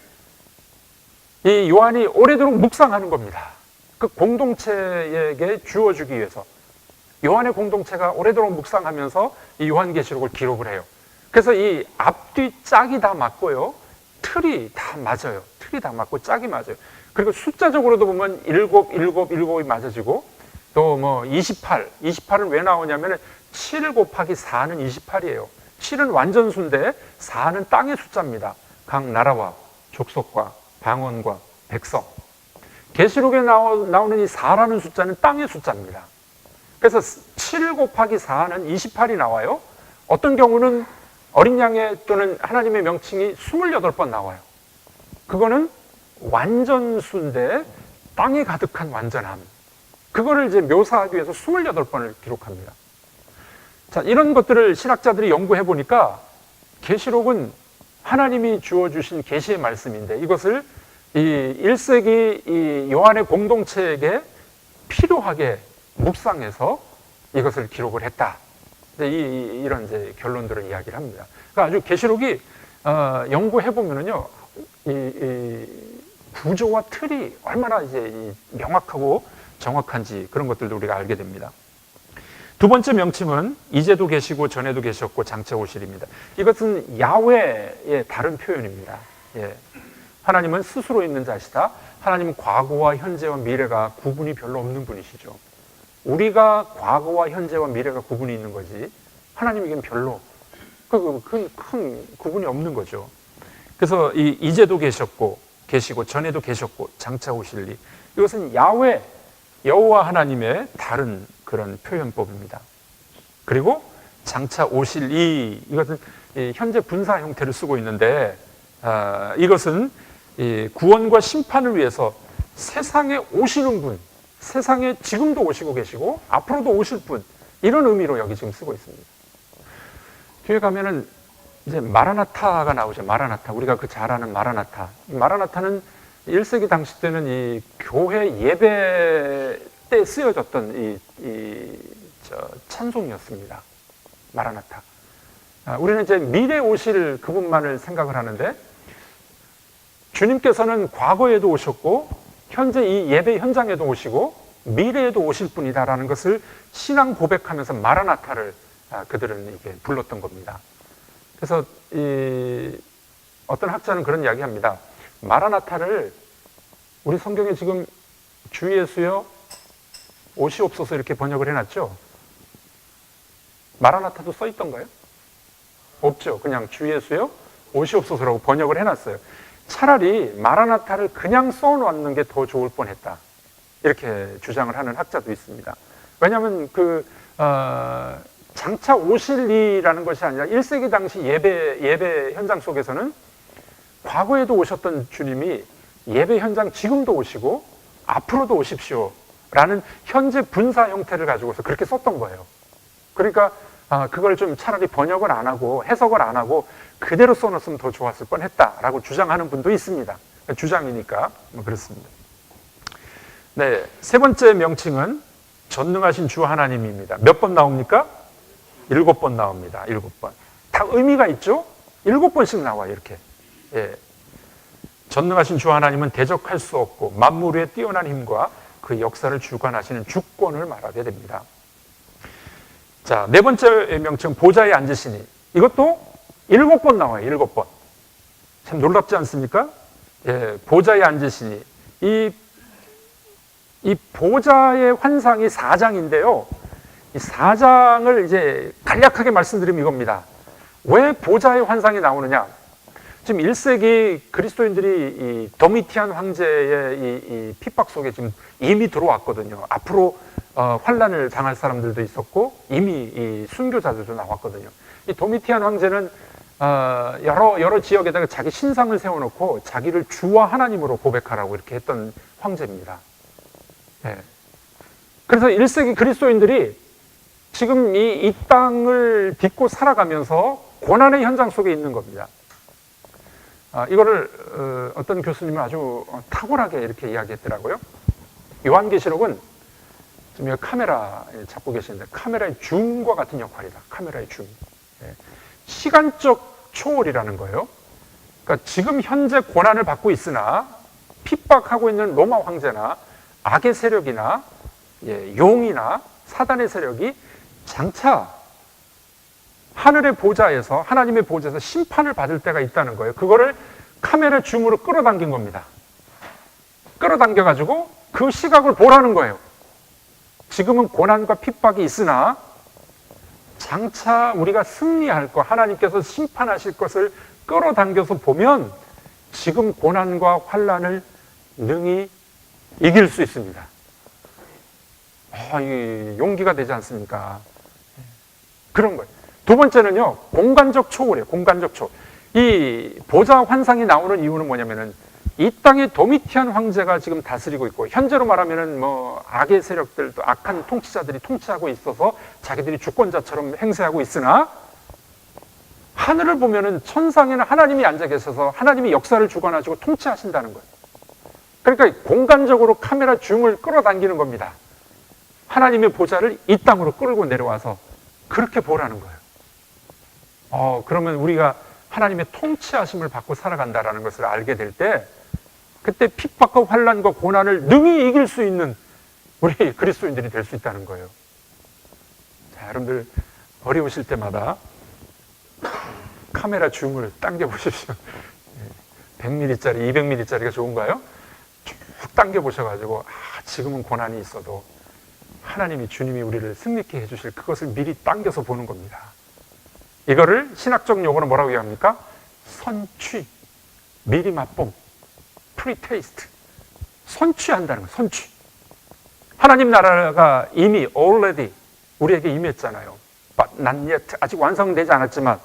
이 요한이 오래도록 묵상하는 겁니다. 그 공동체에게 주어주기 위해서 요한의 공동체가 오래도록 묵상하면서 이 요한계시록을 기록을 해요. 그래서 이 앞뒤 짝이 다 맞고요. 틀이 다 맞아요. 틀이 다 맞고 짝이 맞아요. 그리고 숫자적으로도 보면 7이 맞아지고 또 뭐 28은 왜 나오냐면 7 곱하기 4는 28이에요. 7은 완전수인데 4는 땅의 숫자입니다. 각 나라와 족속과 방언과 백성. 계시록에 나오는 이 4라는 숫자는 땅의 숫자입니다. 그래서 7 곱하기 4는 28이 나와요. 어떤 경우는 어린 양의 또는 하나님의 명칭이 28번 나와요. 그거는 완전수인데 땅에 가득한 완전함. 그거를 이제 묘사하기 위해서 28번을 기록합니다. 자, 이런 것들을 신학자들이 연구해 보니까 계시록은 하나님이 주어주신 계시의 말씀인데 이것을 이 1세기 이 요한의 공동체에게 필요하게 묵상해서 이것을 기록을 했다. 이런 이제 결론들을 이야기를 합니다. 그러니까 아주 계시록이 연구해 보면은요, 이 구조와 틀이 얼마나 이제 명확하고 정확한지 그런 것들도 우리가 알게 됩니다. 두 번째 명칭은 이제도 계시고 전에도 계셨고 장차 오실입니다. 이것은 야훼의 다른 표현입니다. 예. 하나님은 스스로 있는 자시다. 하나님은 과거와 현재와 미래가 구분이 별로 없는 분이시죠. 우리가 과거와 현재와 미래가 구분이 있는 거지 하나님에게는 별로 큰 구분이 없는 거죠. 그래서 이제도 계셨고 계시고 전에도 계셨고 장차 오실 이. 이것은 야훼, 여호와 하나님의 다른 그런 표현법입니다. 그리고 장차 오실 이, 이것은 현재 분사 형태를 쓰고 있는데 이것은 구원과 심판을 위해서 세상에 오시는 분, 세상에 지금도 오시고 계시고 앞으로도 오실 분, 이런 의미로 여기 지금 쓰고 있습니다. 뒤에 가면은 이제 마라나타가 나오죠. 마라나타. 우리가 그 잘 아는 마라나타. 마라나타는 1세기 당시 때는 이 교회 예배 때 쓰여졌던 찬송이었습니다. 마라나타. 우리는 이제 미래 오실 그분만을 생각을 하는데, 주님께서는 과거에도 오셨고 현재 이 예배 현장에도 오시고 미래에도 오실 분이다라는 것을 신앙 고백하면서 마라나타를 그들은 이게 불렀던 겁니다. 그래서 어떤 학자는 그런 이야기합니다. 마라나타를 우리 성경에 지금 주 예수여 오시옵소서 이렇게 번역을 해놨죠. 마라나타도 써 있던가요? 없죠. 그냥 주 예수여 오시옵소서라고 번역을 해놨어요. 차라리 마라나타를 그냥 써놓는 게 더 좋을 뻔했다, 이렇게 주장을 하는 학자도 있습니다. 왜냐하면 장차 오실 이라는 것이 아니라 1세기 당시 예배 현장 속에서는 과거에도 오셨던 주님이 예배 현장 지금도 오시고 앞으로도 오십시오 라는 현재 분사 형태를 가지고서 그렇게 썼던 거예요. 그러니까 그걸 좀 차라리 번역을 안 하고 해석을 안 하고 그대로 써놨으면 더 좋았을 뻔했다라고 주장하는 분도 있습니다. 주장이니까 뭐 그렇습니다. 네, 세 번째 명칭은 전능하신 주 하나님입니다. 몇 번 나옵니까? 7번 나옵니다. 7번. 다 의미가 있죠? 7번씩 나와요, 이렇게. 예. 전능하신 주 하나님은 대적할 수 없고 만물 위에 뛰어난 힘과 그 역사를 주관하시는 주권을 말하게 됩니다. 자, 네 번째 명칭 보좌에 앉으시니, 이것도 7번 나와요. 7번. 참 놀랍지 않습니까? 예, 보좌에 앉으시니, 이 보좌의 환상이 4장인데요. 이 4장을 이제 간략하게 말씀드리면 이겁니다. 왜 보좌의 환상이 나오느냐? 지금 1세기 그리스도인들이 이 도미티안 황제의 이 핍박 속에 지금 이미 들어왔거든요. 앞으로 환란을 당할 사람들도 있었고 이미 이 순교자들도 나왔거든요. 이 도미티안 황제는 여러 지역에다가 자기 신상을 세워놓고 자기를 주와 하나님으로 고백하라고 이렇게 했던 황제입니다. 네. 그래서 1세기 그리스도인들이 지금 이 땅을 딛고 살아가면서 고난의 현장 속에 있는 겁니다. 이거를 어떤 교수님은 아주 탁월하게 이렇게 이야기했더라고요. 요한계시록은 지금 카메라 잡고 계시는데 카메라의 줌과 같은 역할이다. 카메라의 줌. 시간적 초월이라는 거예요. 그러니까 지금 현재 고난을 받고 있으나 핍박하고 있는 로마 황제나 악의 세력이나 용이나 사단의 세력이 장차 하늘의 보좌에서, 하나님의 보좌에서 심판을 받을 때가 있다는 거예요. 그거를 카메라 줌으로 끌어당긴 겁니다. 끌어당겨가지고 그 시각을 보라는 거예요. 지금은 고난과 핍박이 있으나 장차 우리가 승리할 것, 하나님께서 심판하실 것을 끌어당겨서 보면 지금 고난과 환란을 능히 이길 수 있습니다. 이 용기가 되지 않습니까? 그런 거예요. 두 번째는요, 공간적 초월이에요. 공간적 초월. 이 보좌 환상이 나오는 이유는 뭐냐면은 이 땅에 도미티안 황제가 지금 다스리고 있고, 현재로 말하면은 뭐 악의 세력들도, 악한 통치자들이 통치하고 있어서 자기들이 주권자처럼 행세하고 있으나, 하늘을 보면은 천상에는 하나님이 앉아 계셔서 하나님이 역사를 주관하시고 통치하신다는 거예요. 그러니까 공간적으로 카메라 줌을 끌어당기는 겁니다. 하나님의 보좌를 이 땅으로 끌고 내려와서 그렇게 보라는 거예요. 그러면 우리가 하나님의 통치하심을 받고 살아간다라는 것을 알게 될 때, 그때 핍박과 환난과 고난을 능히 이길 수 있는 우리 그리스도인들이 될 수 있다는 거예요. 자, 여러분들 어려우실 때마다 카메라 줌을 당겨 보십시오. 100mm짜리, 200mm짜리가 좋은가요? 쭉 당겨 보셔가지고 지금은 고난이 있어도 하나님이, 주님이 우리를 승리케 해주실 그것을 미리 당겨서 보는 겁니다. 이거를 신학적 용어로 뭐라고 얘기합니까? 선취, 미리 맛봄. 프리테이스트, 선취한다는 거예요. 선취. 하나님 나라가 이미 already 우리에게 임했잖아요. But not yet. 아직 완성되지 않았지만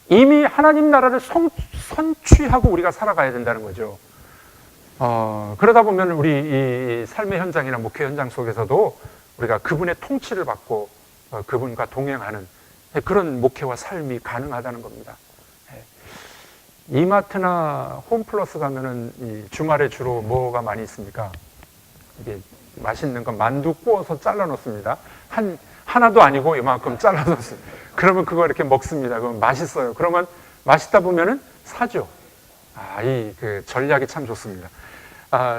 이미 하나님 나라를 선취하고 우리가 살아가야 된다는 거죠. 그러다 보면 우리 이 삶의 현장이나 목회 현장 속에서도 우리가 그분의 통치를 받고 그분과 동행하는 그런 목회와 삶이 가능하다는 겁니다. 이마트나 홈플러스 가면은 이 주말에 주로 뭐가 많이 있습니까? 이게 맛있는 거 만두 구워서 잘라 놓습니다. 하나도 아니고 이만큼 잘라 놓습니다. 그러면 그거 이렇게 먹습니다. 그러면 맛있어요. 그러면 맛있다 보면은 사죠. 이 그 전략이 참 좋습니다.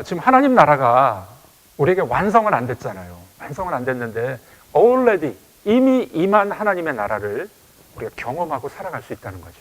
지금 하나님 나라가 우리에게 완성은 안 됐잖아요. 완성은 안 됐는데 already 이미 임한 하나님의 나라를 우리가 경험하고 살아갈 수 있다는 거죠.